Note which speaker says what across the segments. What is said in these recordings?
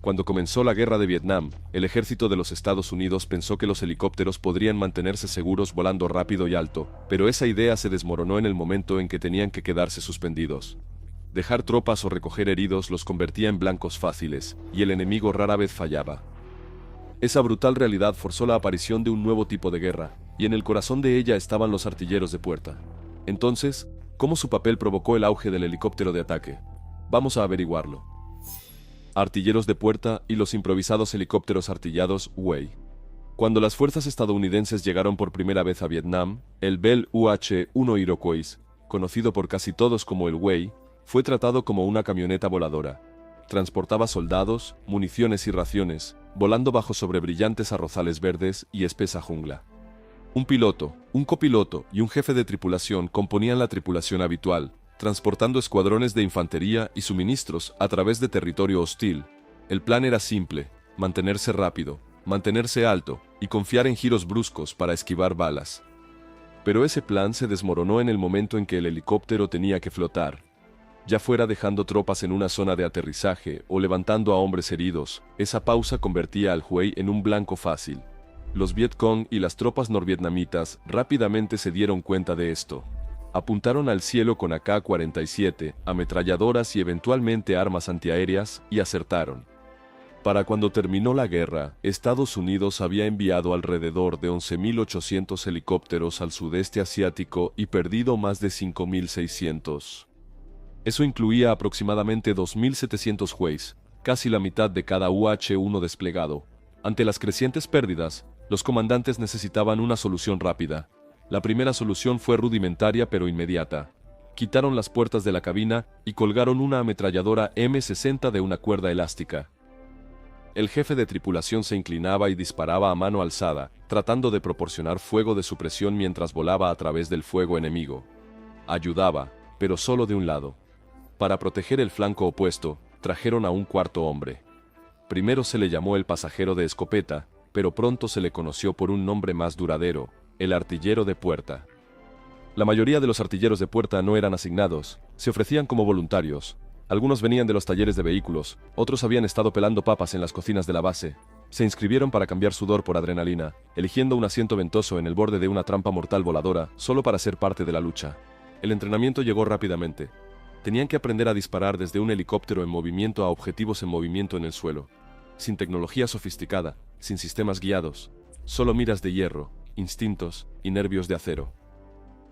Speaker 1: Cuando comenzó la guerra de Vietnam, el ejército de los Estados Unidos pensó que los helicópteros podrían mantenerse seguros volando rápido y alto, pero esa idea se desmoronó en el momento en que tenían que quedarse suspendidos. Dejar tropas o recoger heridos los convertía en blancos fáciles, y el enemigo rara vez fallaba. Esa brutal realidad forzó la aparición de un nuevo tipo de guerra, y en el corazón de ella estaban los artilleros de puerta. Entonces, ¿cómo su papel provocó el auge del helicóptero de ataque? Vamos a averiguarlo. Artilleros de puerta y los improvisados helicópteros artillados UAV. Cuando las fuerzas estadounidenses llegaron por primera vez a Vietnam, el Bell UH-1 Iroquois, conocido por casi todos como el UAV, fue tratado como una camioneta voladora. Transportaba soldados, municiones y raciones, volando bajo sobre brillantes arrozales verdes y espesa jungla. Un piloto, un copiloto y un jefe de tripulación componían la tripulación habitual, transportando escuadrones de infantería y suministros a través de territorio hostil. El plan era simple: mantenerse rápido, mantenerse alto y confiar en giros bruscos para esquivar balas. Pero ese plan se desmoronó en el momento en que el helicóptero tenía que flotar. Ya fuera dejando tropas en una zona de aterrizaje o levantando a hombres heridos, esa pausa convertía al Huey en un blanco fácil. Los Vietcong y las tropas norvietnamitas rápidamente se dieron cuenta de esto. Apuntaron al cielo con AK-47, ametralladoras y eventualmente armas antiaéreas, y acertaron. Para cuando terminó la guerra, Estados Unidos había enviado alrededor de 11.800 helicópteros al sudeste asiático y perdido más de 5.600. Eso incluía aproximadamente 2.700 Hueys, casi la mitad de cada UH-1 desplegado. Ante las crecientes pérdidas, los comandantes necesitaban una solución rápida. La primera solución fue rudimentaria pero inmediata. Quitaron las puertas de la cabina y colgaron una ametralladora M60 de una cuerda elástica. El jefe de tripulación se inclinaba y disparaba a mano alzada, tratando de proporcionar fuego de supresión mientras volaba a través del fuego enemigo. Ayudaba, pero solo de un lado. Para proteger el flanco opuesto, trajeron a un cuarto hombre. Primero se le llamó el pasajero de escopeta, pero pronto se le conoció por un nombre más duradero: el artillero de puerta. La mayoría de los artilleros de puerta no eran asignados, se ofrecían como voluntarios. Algunos venían de los talleres de vehículos, otros habían estado pelando papas en las cocinas de la base. Se inscribieron para cambiar sudor por adrenalina, eligiendo un asiento ventoso en el borde de una trampa mortal voladora, solo para ser parte de la lucha. El entrenamiento llegó rápidamente. Tenían que aprender a disparar desde un helicóptero en movimiento a objetivos en movimiento en el suelo. Sin tecnología sofisticada, sin sistemas guiados, solo miras de hierro, instintos y nervios de acero.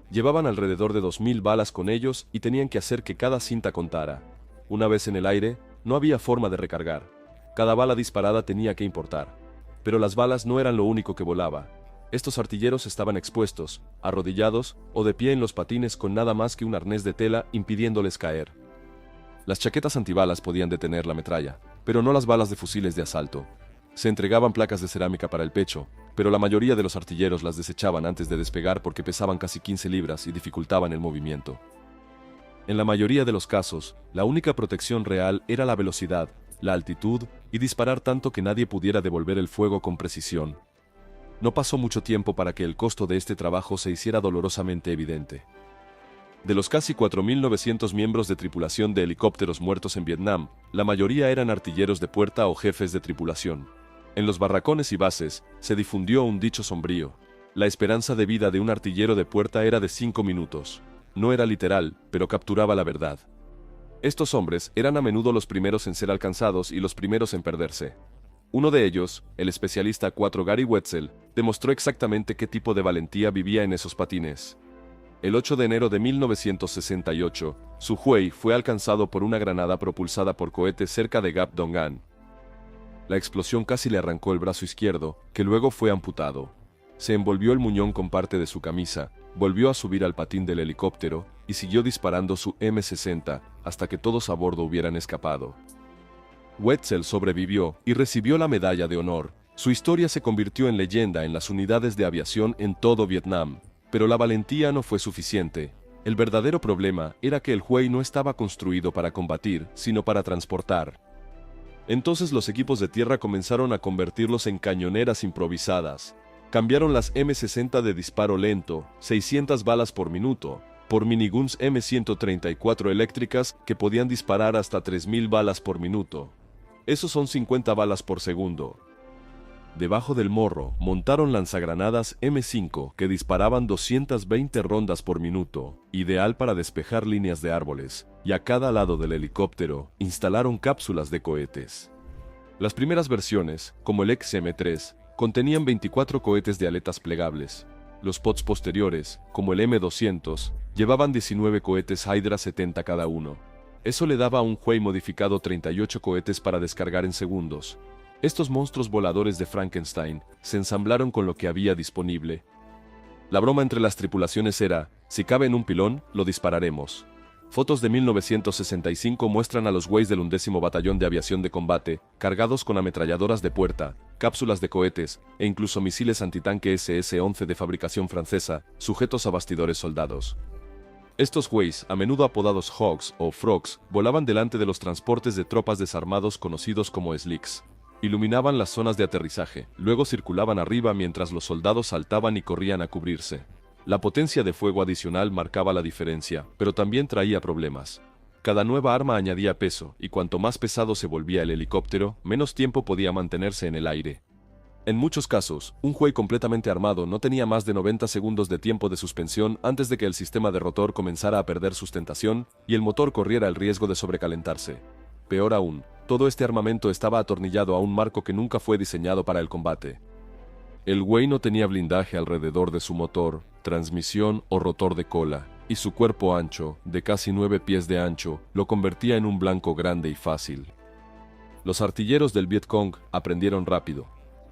Speaker 1: Llevaban alrededor de 2.000 balas con ellos y tenían que hacer que cada cinta contara. Una vez en el aire, no había forma de recargar. Cada bala disparada tenía que importar. Pero las balas no eran lo único que volaba. Estos artilleros estaban expuestos, arrodillados o de pie en los patines con nada más que un arnés de tela impidiéndoles caer. Las chaquetas antibalas podían detener la metralla, pero no las balas de fusiles de asalto. Se entregaban placas de cerámica para el pecho, pero la mayoría de los artilleros las desechaban antes de despegar porque pesaban casi 15 libras y dificultaban el movimiento. En la mayoría de los casos, la única protección real era la velocidad, la altitud y disparar tanto que nadie pudiera devolver el fuego con precisión. No pasó mucho tiempo para que el costo de este trabajo se hiciera dolorosamente evidente. De los casi 4.900 miembros de tripulación de helicópteros muertos en Vietnam, la mayoría eran artilleros de puerta o jefes de tripulación. En los barracones y bases, se difundió un dicho sombrío: la esperanza de vida de un artillero de puerta era de 5 minutos. No era literal, pero capturaba la verdad. Estos hombres eran a menudo los primeros en ser alcanzados y los primeros en perderse. Uno de ellos, el especialista 4 Gary Wetzel, demostró exactamente qué tipo de valentía vivía en esos patines. El 8 de enero de 1968, su Huey fue alcanzado por una granada propulsada por cohete cerca de Gap Dong An. La explosión casi le arrancó el brazo izquierdo, que luego fue amputado. Se envolvió el muñón con parte de su camisa, volvió a subir al patín del helicóptero y siguió disparando su M60 hasta que todos a bordo hubieran escapado. Wetzel sobrevivió y recibió la medalla de honor. Su historia se convirtió en leyenda en las unidades de aviación en todo Vietnam. Pero la valentía no fue suficiente. El verdadero problema era que el Huey no estaba construido para combatir, sino para transportar. Entonces los equipos de tierra comenzaron a convertirlos en cañoneras improvisadas. Cambiaron las M60 de disparo lento, 600 balas por minuto, por miniguns M134 eléctricas que podían disparar hasta 3.000 balas por minuto. Esos son 50 balas por segundo. Debajo del morro, montaron lanzagranadas M5 que disparaban 220 rondas por minuto, ideal para despejar líneas de árboles, y a cada lado del helicóptero instalaron cápsulas de cohetes. Las primeras versiones, como el XM-3, contenían 24 cohetes de aletas plegables. Los pods posteriores, como el M200, llevaban 19 cohetes Hydra 70 cada uno. Eso le daba a un Huey modificado 38 cohetes para descargar en segundos. Estos monstruos voladores de Frankenstein se ensamblaron con lo que había disponible. La broma entre las tripulaciones era, si cabe en un pilón, lo dispararemos. Fotos de 1965 muestran a los Hueys del 11º Batallón de Aviación de Combate, cargados con ametralladoras de puerta, cápsulas de cohetes, e incluso misiles antitanque SS-11 de fabricación francesa, sujetos a bastidores soldados. Estos Hueys, a menudo apodados Hogs o Frogs, volaban delante de los transportes de tropas desarmados conocidos como Slicks. Iluminaban las zonas de aterrizaje, luego circulaban arriba mientras los soldados saltaban y corrían a cubrirse. La potencia de fuego adicional marcaba la diferencia, pero también traía problemas. Cada nueva arma añadía peso, y cuanto más pesado se volvía el helicóptero, menos tiempo podía mantenerse en el aire. En muchos casos, un Huey completamente armado no tenía más de 90 segundos de tiempo de suspensión antes de que el sistema de rotor comenzara a perder sustentación y el motor corriera el riesgo de sobrecalentarse. Peor aún, todo este armamento estaba atornillado a un marco que nunca fue diseñado para el combate. El Huey no tenía blindaje alrededor de su motor, transmisión o rotor de cola, y su cuerpo ancho, de casi 9 pies de ancho, lo convertía en un blanco grande y fácil. Los artilleros del Vietcong aprendieron rápido.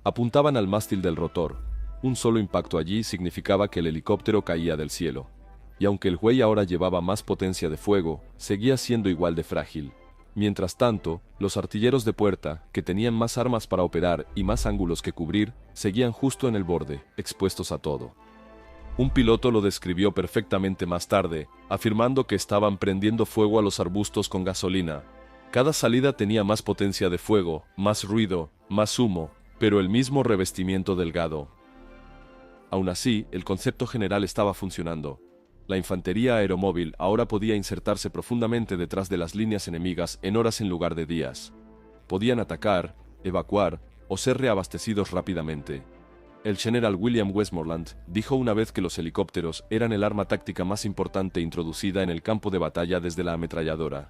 Speaker 1: Apuntaban al mástil del rotor. Un solo impacto allí significaba que el helicóptero caía del cielo. Y aunque el Huey ahora llevaba más potencia de fuego, seguía siendo igual de frágil. Mientras tanto, los artilleros de puerta, que tenían más armas para operar y más ángulos que cubrir, seguían justo en el borde, expuestos a todo. Un piloto lo describió perfectamente más tarde, afirmando que estaban prendiendo fuego a los arbustos con gasolina. Cada salida tenía más potencia de fuego, más ruido, más humo, pero el mismo revestimiento delgado. Aún así, el concepto general estaba funcionando. La infantería aeromóvil ahora podía insertarse profundamente detrás de las líneas enemigas en horas en lugar de días. Podían atacar, evacuar o ser reabastecidos rápidamente. El general William Westmoreland dijo una vez que los helicópteros eran el arma táctica más importante introducida en el campo de batalla desde la ametralladora.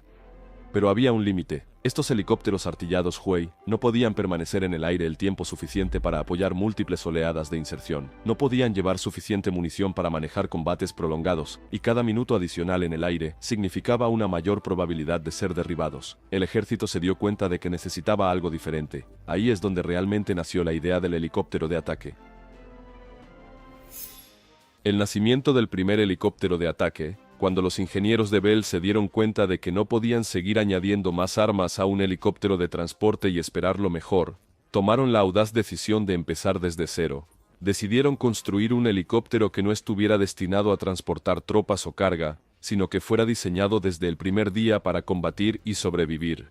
Speaker 1: Pero había un límite. Estos helicópteros artillados Huey no podían permanecer en el aire el tiempo suficiente para apoyar múltiples oleadas de inserción. No podían llevar suficiente munición para manejar combates prolongados, y cada minuto adicional en el aire significaba una mayor probabilidad de ser derribados. El ejército se dio cuenta de que necesitaba algo diferente. Ahí es donde realmente nació la idea del helicóptero de ataque. El nacimiento del primer helicóptero de ataque, cuando los ingenieros de Bell se dieron cuenta de que no podían seguir añadiendo más armas a un helicóptero de transporte y esperar lo mejor, tomaron la audaz decisión de empezar desde cero. Decidieron construir un helicóptero que no estuviera destinado a transportar tropas o carga, sino que fuera diseñado desde el primer día para combatir y sobrevivir.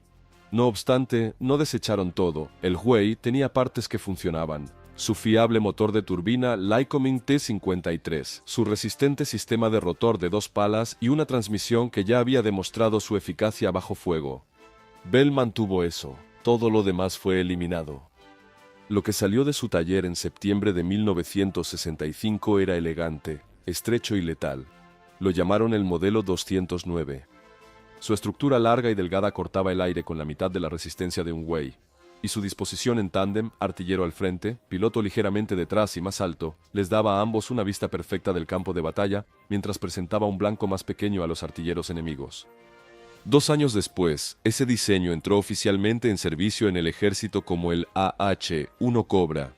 Speaker 1: No obstante, no desecharon todo. El Huey tenía partes que funcionaban. Su fiable motor de turbina Lycoming T-53, su resistente sistema de rotor de 2 palas y una transmisión que ya había demostrado su eficacia bajo fuego. Bell mantuvo eso, todo lo demás fue eliminado. Lo que salió de su taller en septiembre de 1965 era elegante, estrecho y letal. Lo llamaron el modelo 209. Su estructura larga y delgada cortaba el aire con la mitad de la resistencia de un Huey. Y su disposición en tándem, artillero al frente, piloto ligeramente detrás y más alto, les daba a ambos una vista perfecta del campo de batalla, mientras presentaba un blanco más pequeño a los artilleros enemigos. 2 años después, ese diseño entró oficialmente en servicio en el ejército como el AH-1 Cobra.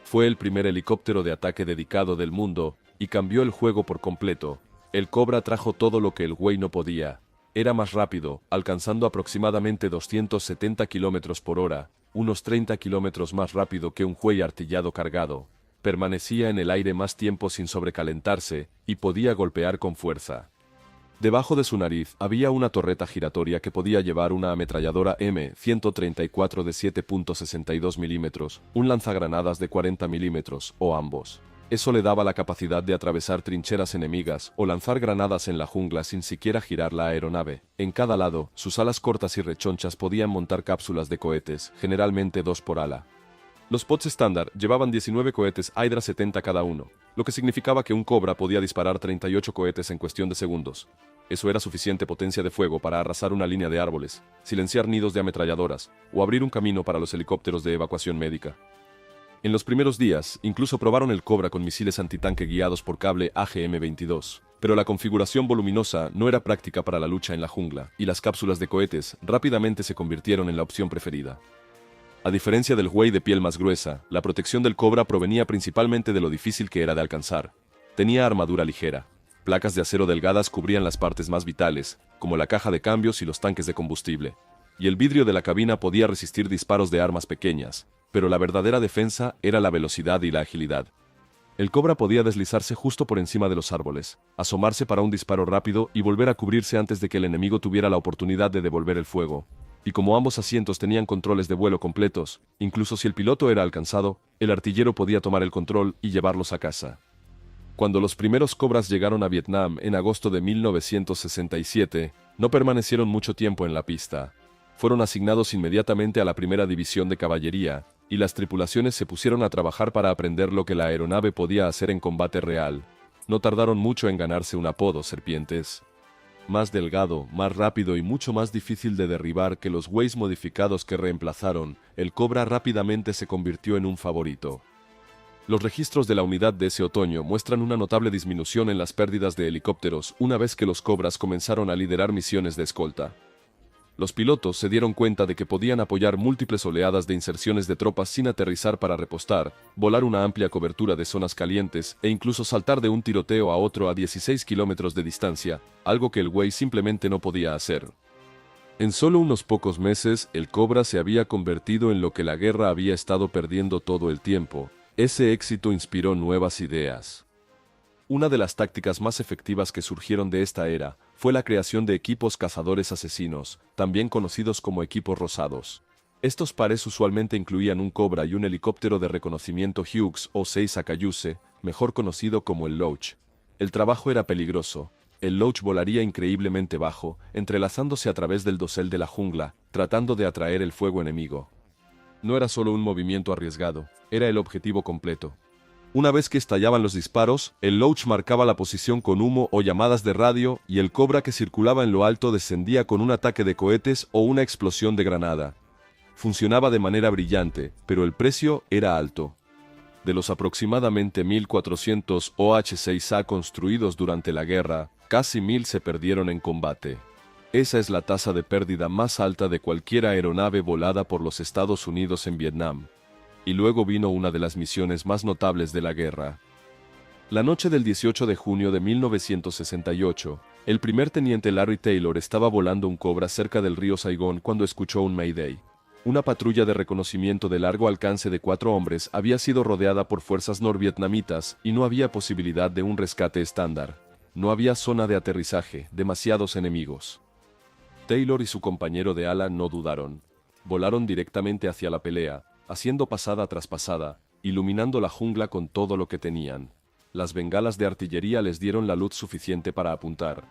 Speaker 1: Fue el primer helicóptero de ataque dedicado del mundo, y cambió el juego por completo. El Cobra trajo todo lo que el Huey no podía. Era más rápido, alcanzando aproximadamente 270 km por hora, unos 30 km más rápido que un Huey artillado cargado. Permanecía en el aire más tiempo sin sobrecalentarse, y podía golpear con fuerza. Debajo de su nariz había una torreta giratoria que podía llevar una ametralladora M134 de 7.62 mm, un lanzagranadas de 40 mm, o ambos. Eso le daba la capacidad de atravesar trincheras enemigas o lanzar granadas en la jungla sin siquiera girar la aeronave. En cada lado, sus alas cortas y rechonchas podían montar cápsulas de cohetes, generalmente 2 por ala. Los pods estándar llevaban 19 cohetes Hydra 70 cada uno, lo que significaba que un Cobra podía disparar 38 cohetes en cuestión de segundos. Eso era suficiente potencia de fuego para arrasar una línea de árboles, silenciar nidos de ametralladoras o abrir un camino para los helicópteros de evacuación médica. En los primeros días, incluso probaron el Cobra con misiles antitanque guiados por cable AGM-22, pero la configuración voluminosa no era práctica para la lucha en la jungla, y las cápsulas de cohetes rápidamente se convirtieron en la opción preferida. A diferencia del Huey de piel más gruesa, la protección del Cobra provenía principalmente de lo difícil que era de alcanzar. Tenía armadura ligera. Placas de acero delgadas cubrían las partes más vitales, como la caja de cambios y los tanques de combustible. Y el vidrio de la cabina podía resistir disparos de armas pequeñas, pero la verdadera defensa era la velocidad y la agilidad. El Cobra podía deslizarse justo por encima de los árboles, asomarse para un disparo rápido y volver a cubrirse antes de que el enemigo tuviera la oportunidad de devolver el fuego. Y como ambos asientos tenían controles de vuelo completos, incluso si el piloto era alcanzado, el artillero podía tomar el control y llevarlos a casa. Cuando los primeros Cobras llegaron a Vietnam en agosto de 1967, no permanecieron mucho tiempo en la pista. Fueron asignados inmediatamente a la primera división de caballería, y las tripulaciones se pusieron a trabajar para aprender lo que la aeronave podía hacer en combate real. No tardaron mucho en ganarse un apodo, serpientes. Más delgado, más rápido y mucho más difícil de derribar que los Hueys modificados que reemplazaron, el Cobra rápidamente se convirtió en un favorito. Los registros de la unidad de ese otoño muestran una notable disminución en las pérdidas de helicópteros una vez que los Cobras comenzaron a liderar misiones de escolta. Los pilotos se dieron cuenta de que podían apoyar múltiples oleadas de inserciones de tropas sin aterrizar para repostar, volar una amplia cobertura de zonas calientes e incluso saltar de un tiroteo a otro a 16 kilómetros de distancia, algo que el Huey simplemente no podía hacer. En solo unos pocos meses, el Cobra se había convertido en lo que la guerra había estado perdiendo todo el tiempo. Ese éxito inspiró nuevas ideas. Una de las tácticas más efectivas que surgieron de esta era fue la creación de equipos cazadores asesinos, también conocidos como equipos rosados. Estos pares usualmente incluían un Cobra y un helicóptero de reconocimiento Hughes o 6 Cayuse, mejor conocido como el Loach. El trabajo era peligroso. El Loach volaría increíblemente bajo, entrelazándose a través del dosel de la jungla, tratando de atraer el fuego enemigo. No era solo un movimiento arriesgado, era el objetivo completo. Una vez que estallaban los disparos, el Loach marcaba la posición con humo o llamadas de radio y el Cobra que circulaba en lo alto descendía con un ataque de cohetes o una explosión de granada. Funcionaba de manera brillante, pero el precio era alto. De los aproximadamente 1.400 OH-6A construidos durante la guerra, casi 1.000 se perdieron en combate. Esa es la tasa de pérdida más alta de cualquier aeronave volada por los Estados Unidos en Vietnam. Y luego vino una de las misiones más notables de la guerra. La noche del 18 de junio de 1968, el primer teniente Larry Taylor estaba volando un Cobra cerca del río Saigón cuando escuchó un Mayday. Una patrulla de reconocimiento de largo alcance de 4 hombres había sido rodeada por fuerzas norvietnamitas y no había posibilidad de un rescate estándar. No había zona de aterrizaje, demasiados enemigos. Taylor y su compañero de ala no dudaron. Volaron directamente hacia la pelea, haciendo pasada tras pasada, iluminando la jungla con todo lo que tenían. Las bengalas de artillería les dieron la luz suficiente para apuntar.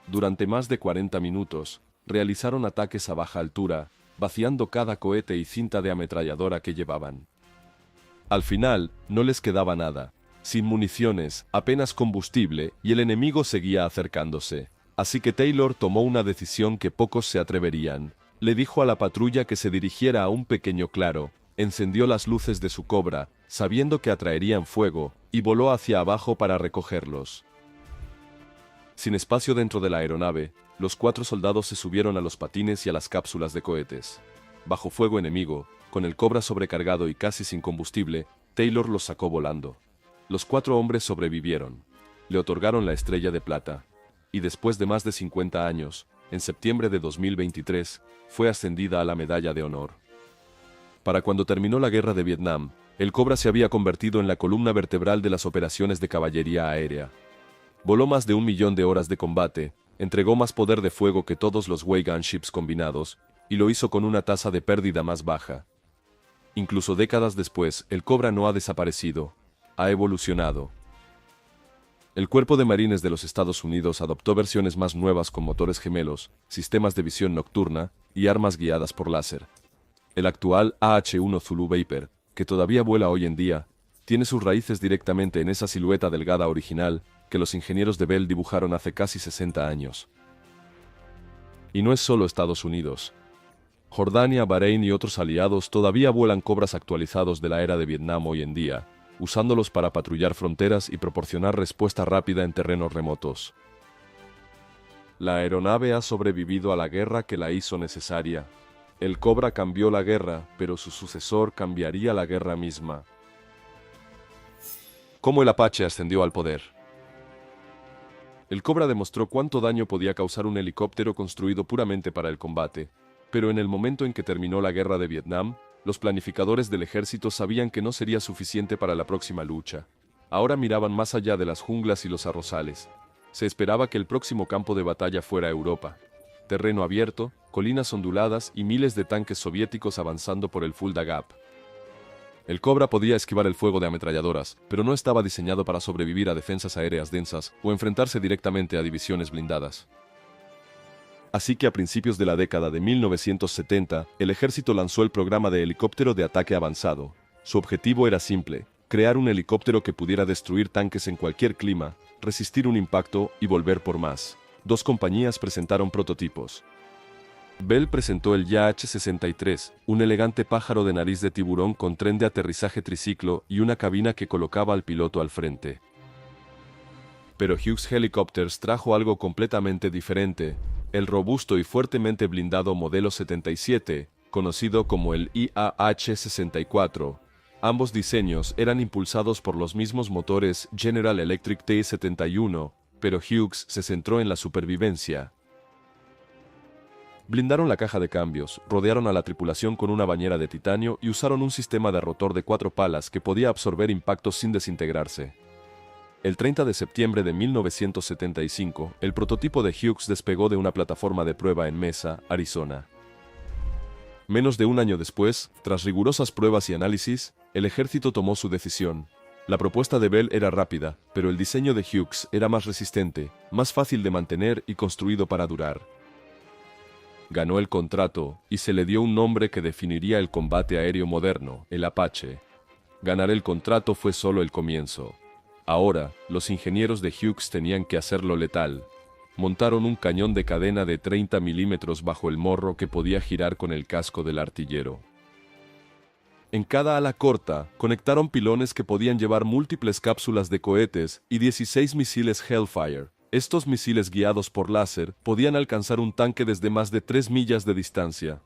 Speaker 1: Durante más de 40 minutos, realizaron ataques a baja altura, vaciando cada cohete y cinta de ametralladora que llevaban. Al final, no les quedaba nada. Sin municiones, apenas combustible, y el enemigo seguía acercándose. Así que Taylor tomó una decisión que pocos se atreverían. Le dijo a la patrulla que se dirigiera a un pequeño claro, encendió las luces de su Cobra, sabiendo que atraerían fuego, y voló hacia abajo para recogerlos. Sin espacio dentro de la aeronave, los 4 soldados se subieron a los patines y a las cápsulas de cohetes. Bajo fuego enemigo, con el Cobra sobrecargado y casi sin combustible, Taylor los sacó volando. Los 4 hombres sobrevivieron. Le otorgaron la Estrella de Plata. Y después de más de 50 años, en septiembre de 2023, fue ascendida a la Medalla de Honor. Para cuando terminó la guerra de Vietnam, el Cobra se había convertido en la columna vertebral de las operaciones de caballería aérea. Voló más de 1 millón de horas de combate, entregó más poder de fuego que todos los Huey Gunships combinados, y lo hizo con una tasa de pérdida más baja. Incluso décadas después, el Cobra no ha desaparecido. ha evolucionado. El Cuerpo de Marines de los Estados Unidos adoptó versiones más nuevas con motores gemelos, sistemas de visión nocturna y armas guiadas por láser. El actual AH-1 Zulu Viper, que todavía vuela hoy en día, tiene sus raíces directamente en esa silueta delgada original que los ingenieros de Bell dibujaron hace casi 60 años. Y no es solo Estados Unidos. Jordania, Bahrein y otros aliados todavía vuelan Cobras actualizados de la era de Vietnam hoy en día, usándolos para patrullar fronteras y proporcionar respuesta rápida en terrenos remotos. La aeronave ha sobrevivido a la guerra que la hizo necesaria. El Cobra cambió la guerra, pero su sucesor cambiaría la guerra misma. ¿Cómo el Apache ascendió al poder? El Cobra demostró cuánto daño podía causar un helicóptero construido puramente para el combate, pero en el momento en que terminó la guerra de Vietnam, los planificadores del ejército sabían que no sería suficiente para la próxima lucha. Ahora miraban más allá de las junglas y los arrozales. Se esperaba que el próximo campo de batalla fuera Europa. Terreno abierto, colinas onduladas y miles de tanques soviéticos avanzando por el Fulda Gap. El Cobra podía esquivar el fuego de ametralladoras, pero no estaba diseñado para sobrevivir a defensas aéreas densas o enfrentarse directamente a divisiones blindadas. Así que a principios de la década de 1970, el ejército lanzó el programa de helicóptero de ataque avanzado. Su objetivo era simple: crear un helicóptero que pudiera destruir tanques en cualquier clima, resistir un impacto y volver por más. Dos compañías presentaron prototipos. Bell presentó el YH-63, un elegante pájaro de nariz de tiburón con tren de aterrizaje triciclo y una cabina que colocaba al piloto al frente. Pero Hughes Helicopters trajo algo completamente diferente: el robusto y fuertemente blindado modelo 77, conocido como el IAH-64. Ambos diseños eran impulsados por los mismos motores General Electric T-71, pero Hughes se centró en la supervivencia. Blindaron la caja de cambios, rodearon a la tripulación con una bañera de titanio y usaron un sistema de rotor de 4 palas que podía absorber impactos sin desintegrarse. El 30 de septiembre de 1975, el prototipo de Hughes despegó de una plataforma de prueba en Mesa, Arizona. Menos de un año después, tras rigurosas pruebas y análisis, el ejército tomó su decisión. La propuesta de Bell era rápida, pero el diseño de Hughes era más resistente, más fácil de mantener y construido para durar. Ganó el contrato, y se le dio un nombre que definiría el combate aéreo moderno, el Apache. Ganar el contrato fue solo el comienzo. Ahora, los ingenieros de Hughes tenían que hacerlo letal. Montaron un cañón de cadena de 30 milímetros bajo el morro que podía girar con el casco del artillero. En cada ala corta, conectaron pilones que podían llevar múltiples cápsulas de cohetes y 16 misiles Hellfire. Estos misiles guiados por láser podían alcanzar un tanque desde más de 3 millas de distancia.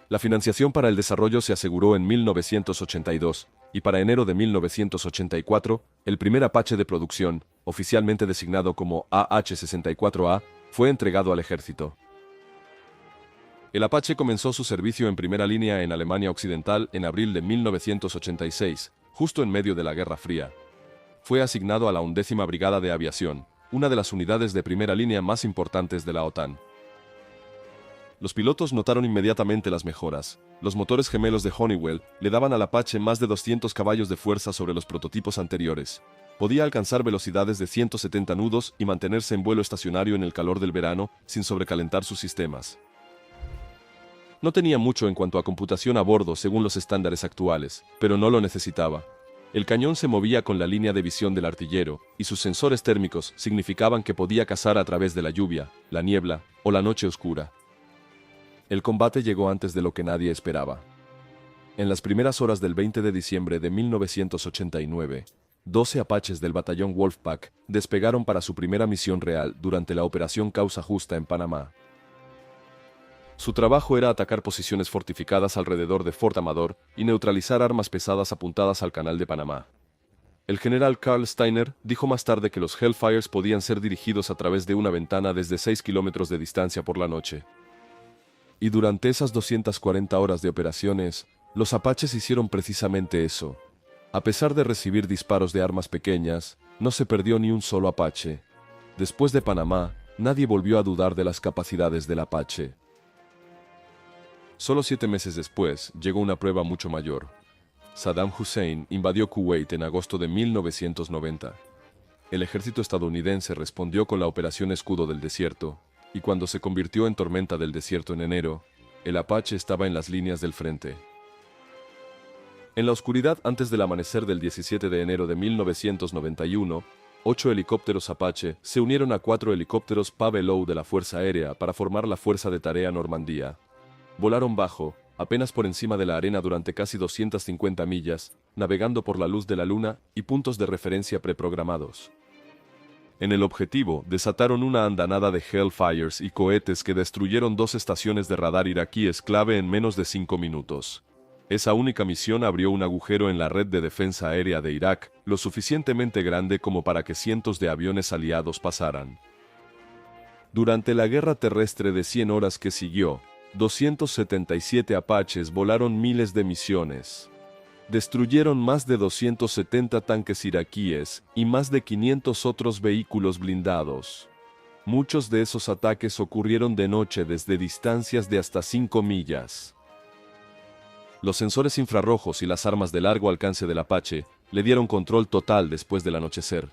Speaker 1: La financiación para el desarrollo se aseguró en 1982, y para enero de 1984, el primer Apache de producción, oficialmente designado como AH-64A, fue entregado al ejército. El Apache comenzó su servicio en primera línea en Alemania Occidental en abril de 1986, justo en medio de la Guerra Fría. Fue asignado a la 11ª Brigada de Aviación, una de las unidades de primera línea más importantes de la OTAN. Los pilotos notaron inmediatamente las mejoras. Los motores gemelos de Honeywell le daban al Apache más de 200 caballos de fuerza sobre los prototipos anteriores. Podía alcanzar velocidades de 170 nudos y mantenerse en vuelo estacionario en el calor del verano sin sobrecalentar sus sistemas. No tenía mucho en cuanto a computación a bordo según los estándares actuales, pero no lo necesitaba. El cañón se movía con la línea de visión del artillero, y sus sensores térmicos significaban que podía cazar a través de la lluvia, la niebla o la noche oscura. El combate llegó antes de lo que nadie esperaba. En las primeras horas del 20 de diciembre de 1989, 12 Apaches del batallón Wolfpack despegaron para su primera misión real durante la Operación Causa Justa en Panamá. Su trabajo era atacar posiciones fortificadas alrededor de Fort Amador y neutralizar armas pesadas apuntadas al Canal de Panamá. El general Carl Steiner dijo más tarde que los Hellfires podían ser dirigidos a través de una ventana desde 6 kilómetros de distancia por la noche. Y durante esas 240 horas de operaciones, los Apaches hicieron precisamente eso. A pesar de recibir disparos de armas pequeñas, no se perdió ni un solo Apache. Después de Panamá, nadie volvió a dudar de las capacidades del Apache. Solo 7 meses después, llegó una prueba mucho mayor. Saddam Hussein invadió Kuwait en agosto de 1990. El ejército estadounidense respondió con la Operación Escudo del Desierto, y cuando se convirtió en Tormenta del Desierto en enero, el Apache estaba en las líneas del frente. En la oscuridad antes del amanecer del 17 de enero de 1991, 8 helicópteros Apache se unieron a 4 helicópteros PAV-LO de la Fuerza Aérea para formar la Fuerza de Tarea Normandía. Volaron bajo, apenas por encima de la arena durante casi 250 millas, navegando por la luz de la luna y puntos de referencia preprogramados. En el objetivo, desataron una andanada de Hellfires y cohetes que destruyeron 2 estaciones de radar iraquíes clave en menos de 5 minutos. Esa única misión abrió un agujero en la red de defensa aérea de Irak, lo suficientemente grande como para que cientos de aviones aliados pasaran. Durante la guerra terrestre de 100 horas que siguió, 277 Apaches volaron miles de misiones. Destruyeron más de 270 tanques iraquíes y más de 500 otros vehículos blindados. Muchos de esos ataques ocurrieron de noche desde distancias de hasta 5 millas. Los sensores infrarrojos y las armas de largo alcance del Apache le dieron control total después del anochecer.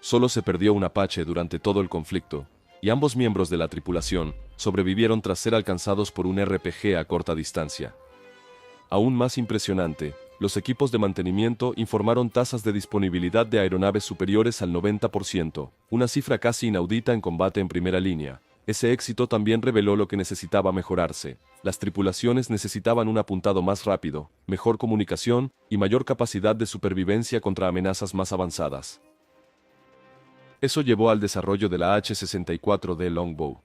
Speaker 1: Solo se perdió un Apache durante todo el conflicto, y ambos miembros de la tripulación sobrevivieron tras ser alcanzados por un RPG a corta distancia. Aún más impresionante, los equipos de mantenimiento informaron tasas de disponibilidad de aeronaves superiores al 90%, una cifra casi inaudita en combate en primera línea. Ese éxito también reveló lo que necesitaba mejorarse. Las tripulaciones necesitaban un apuntado más rápido, mejor comunicación y mayor capacidad de supervivencia contra amenazas más avanzadas. Eso llevó al desarrollo de la H-64D Longbow.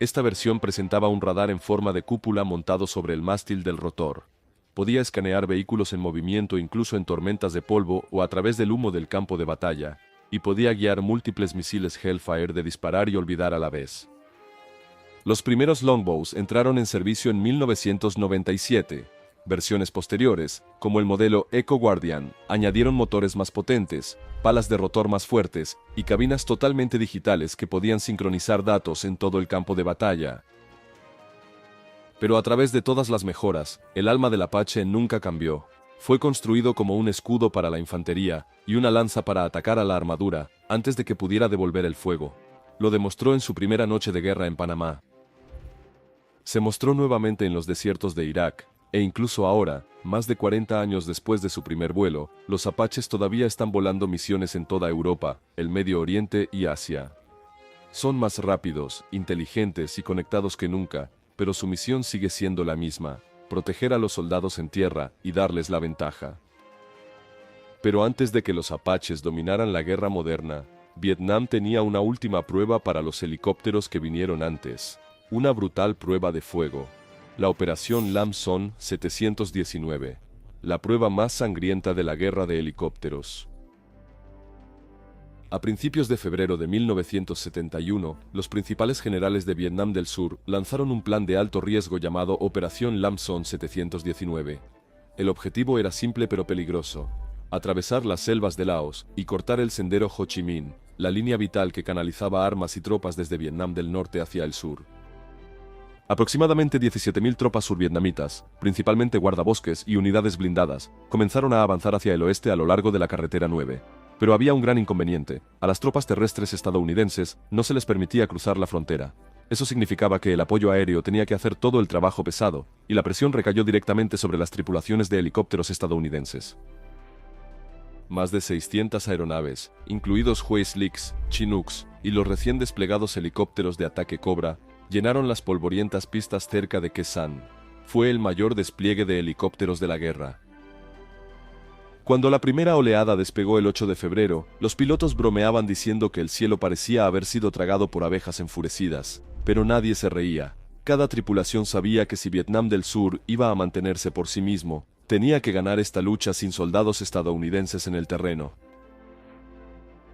Speaker 1: Esta versión presentaba un radar en forma de cúpula montado sobre el mástil del rotor. Podía escanear vehículos en movimiento incluso en tormentas de polvo o a través del humo del campo de batalla, y podía guiar múltiples misiles Hellfire de disparar y olvidar a la vez. Los primeros Longbows entraron en servicio en 1997. Versiones posteriores, como el modelo Echo Guardian, añadieron motores más potentes, palas de rotor más fuertes y cabinas totalmente digitales que podían sincronizar datos en todo el campo de batalla. Pero a través de todas las mejoras, el alma del Apache nunca cambió. Fue construido como un escudo para la infantería y una lanza para atacar a la armadura, antes de que pudiera devolver el fuego. Lo demostró en su primera noche de guerra en Panamá. Se mostró nuevamente en los desiertos de Irak, e incluso ahora, más de 40 años después de su primer vuelo, los Apaches todavía están volando misiones en toda Europa, el Medio Oriente y Asia. Son más rápidos, inteligentes y conectados que nunca, pero su misión sigue siendo la misma: proteger a los soldados en tierra y darles la ventaja. Pero antes de que los Apaches dominaran la guerra moderna, Vietnam tenía una última prueba para los helicópteros que vinieron antes. Una brutal prueba de fuego. La Operación Lam Son 719. La prueba más sangrienta de la guerra de helicópteros. A principios de febrero de 1971, los principales generales de Vietnam del Sur lanzaron un plan de alto riesgo llamado Operación Lam Son 719. El objetivo era simple pero peligroso: atravesar las selvas de Laos y cortar el sendero Ho Chi Minh, la línea vital que canalizaba armas y tropas desde Vietnam del Norte hacia el sur. Aproximadamente 17.000 tropas survietnamitas, principalmente guardabosques y unidades blindadas, comenzaron a avanzar hacia el oeste a lo largo de la carretera 9. Pero había un gran inconveniente: a las tropas terrestres estadounidenses no se les permitía cruzar la frontera. Eso significaba que el apoyo aéreo tenía que hacer todo el trabajo pesado, y la presión recayó directamente sobre las tripulaciones de helicópteros estadounidenses. Más de 600 aeronaves, incluidos Huey Slicks, Chinooks y los recién desplegados helicópteros de ataque Cobra, llenaron las polvorientas pistas cerca de Khe Sanh. Fue el mayor despliegue de helicópteros de la guerra. Cuando la primera oleada despegó el 8 de febrero, los pilotos bromeaban diciendo que el cielo parecía haber sido tragado por abejas enfurecidas, pero nadie se reía. Cada tripulación sabía que si Vietnam del Sur iba a mantenerse por sí mismo, tenía que ganar esta lucha sin soldados estadounidenses en el terreno.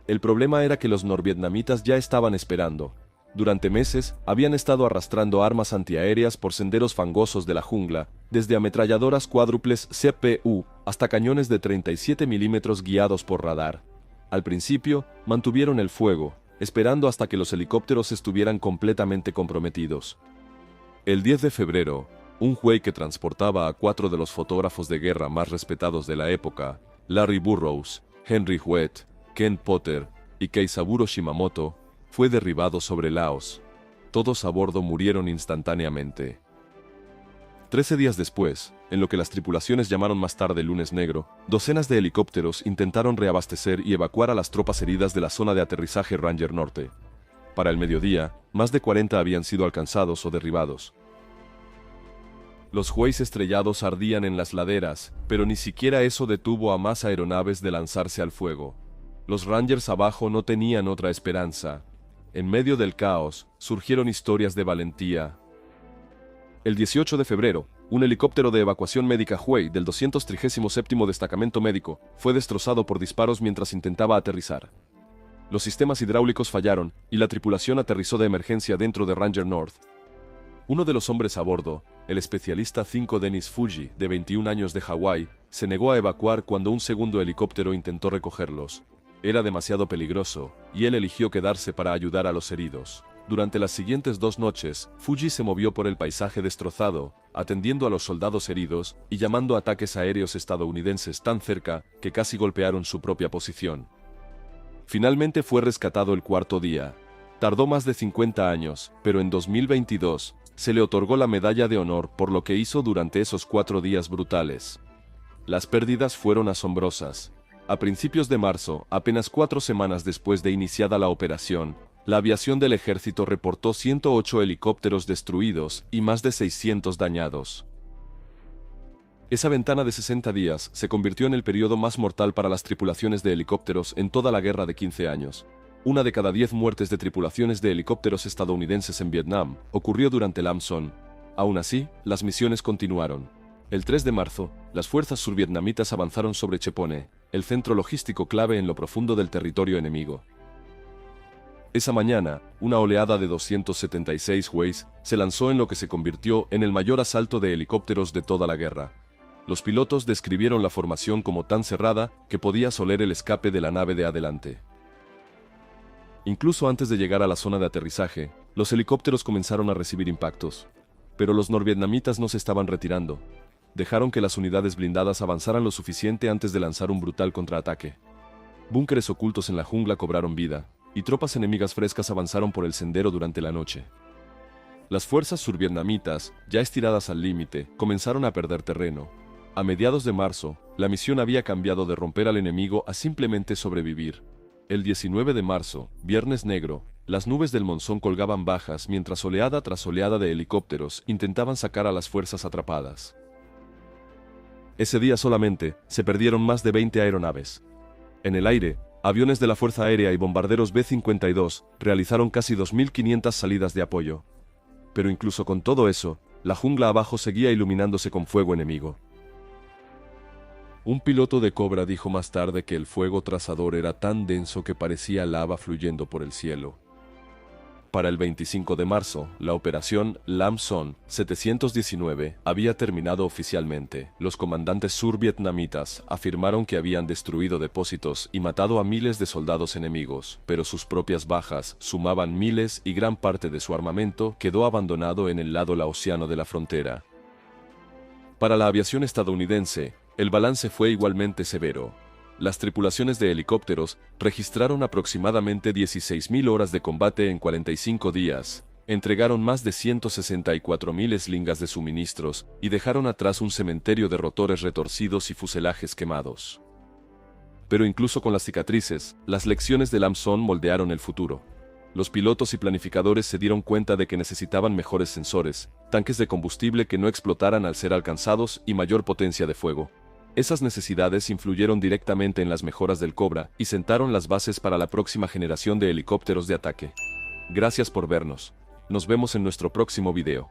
Speaker 1: El problema era que los norvietnamitas ya estaban esperando. Durante meses, habían estado arrastrando armas antiaéreas por senderos fangosos de la jungla, desde ametralladoras cuádruples CPU hasta cañones de 37 milímetros guiados por radar. Al principio, mantuvieron el fuego, esperando hasta que los helicópteros estuvieran completamente comprometidos. El 10 de febrero, un Huey que transportaba a 4 de los fotógrafos de guerra más respetados de la época, Larry Burrows, Henry Huet, Ken Potter y Keisaburo Shimamoto, fue derribado sobre Laos. Todos a bordo murieron instantáneamente. 13 días después, en lo que las tripulaciones llamaron más tarde Lunes Negro, docenas de helicópteros intentaron reabastecer y evacuar a las tropas heridas de la zona de aterrizaje Ranger Norte. Para el mediodía, más de 40 habían sido alcanzados o derribados. Los Hueys estrellados ardían en las laderas, pero ni siquiera eso detuvo a más aeronaves de lanzarse al fuego. Los Rangers abajo no tenían otra esperanza. En medio del caos, surgieron historias de valentía. El 18 de febrero, un helicóptero de evacuación médica Huey del 237º Destacamento Médico fue destrozado por disparos mientras intentaba aterrizar. Los sistemas hidráulicos fallaron y la tripulación aterrizó de emergencia dentro de Ranger North. Uno de los hombres a bordo, el especialista 5 Dennis Fuji, de 21 años de Hawái, se negó a evacuar cuando un segundo helicóptero intentó recogerlos. Era demasiado peligroso, y él eligió quedarse para ayudar a los heridos. Durante las siguientes 2 noches, Fuji se movió por el paisaje destrozado, atendiendo a los soldados heridos y llamando ataques aéreos estadounidenses tan cerca que casi golpearon su propia posición. Finalmente fue rescatado el 4º día. Tardó más de 50 años, pero en 2022, se le otorgó la Medalla de Honor por lo que hizo durante esos 4 días brutales. Las pérdidas fueron asombrosas. A principios de marzo, apenas 4 semanas después de iniciada la operación, la aviación del ejército reportó 108 helicópteros destruidos y más de 600 dañados. Esa ventana de 60 días se convirtió en el periodo más mortal para las tripulaciones de helicópteros en toda la guerra de 15 años. 1 de cada 10 muertes de tripulaciones de helicópteros estadounidenses en Vietnam ocurrió durante el AMSON. Aún así, las misiones continuaron. El 3 de marzo, las fuerzas survietnamitas avanzaron sobre Chepone, el centro logístico clave en lo profundo del territorio enemigo. Esa mañana, una oleada de 276 Hueys se lanzó en lo que se convirtió en el mayor asalto de helicópteros de toda la guerra. Los pilotos describieron la formación como tan cerrada que podías oler el escape de la nave de adelante. Incluso antes de llegar a la zona de aterrizaje, los helicópteros comenzaron a recibir impactos. Pero los norvietnamitas no se estaban retirando. Dejaron que las unidades blindadas avanzaran lo suficiente antes de lanzar un brutal contraataque. Búnkeres ocultos en la jungla cobraron vida, y tropas enemigas frescas avanzaron por el sendero durante la noche. Las fuerzas survietnamitas, ya estiradas al límite, comenzaron a perder terreno. A mediados de marzo, la misión había cambiado de romper al enemigo a simplemente sobrevivir. El 19 de marzo, Viernes Negro, las nubes del monzón colgaban bajas mientras oleada tras oleada de helicópteros intentaban sacar a las fuerzas atrapadas. Ese día solamente, se perdieron más de 20 aeronaves. En el aire, aviones de la Fuerza Aérea y bombarderos B-52 realizaron casi 2.500 salidas de apoyo. Pero incluso con todo eso, la jungla abajo seguía iluminándose con fuego enemigo. Un piloto de Cobra dijo más tarde que el fuego trazador era tan denso que parecía lava fluyendo por el cielo. Para el 25 de marzo, la operación Lam Son 719 había terminado oficialmente. Los comandantes survietnamitas afirmaron que habían destruido depósitos y matado a miles de soldados enemigos, pero sus propias bajas sumaban miles y gran parte de su armamento quedó abandonado en el lado laosiano de la frontera. Para la aviación estadounidense, el balance fue igualmente severo. Las tripulaciones de helicópteros registraron aproximadamente 16.000 horas de combate en 45 días, entregaron más de 164.000 eslingas de suministros y dejaron atrás un cementerio de rotores retorcidos y fuselajes quemados. Pero incluso con las cicatrices, las lecciones del Lam Son moldearon el futuro. Los pilotos y planificadores se dieron cuenta de que necesitaban mejores sensores, tanques de combustible que no explotaran al ser alcanzados y mayor potencia de fuego. Esas necesidades influyeron directamente en las mejoras del Cobra y sentaron las bases para la próxima generación de helicópteros de ataque. Gracias por vernos. Nos vemos en nuestro próximo video.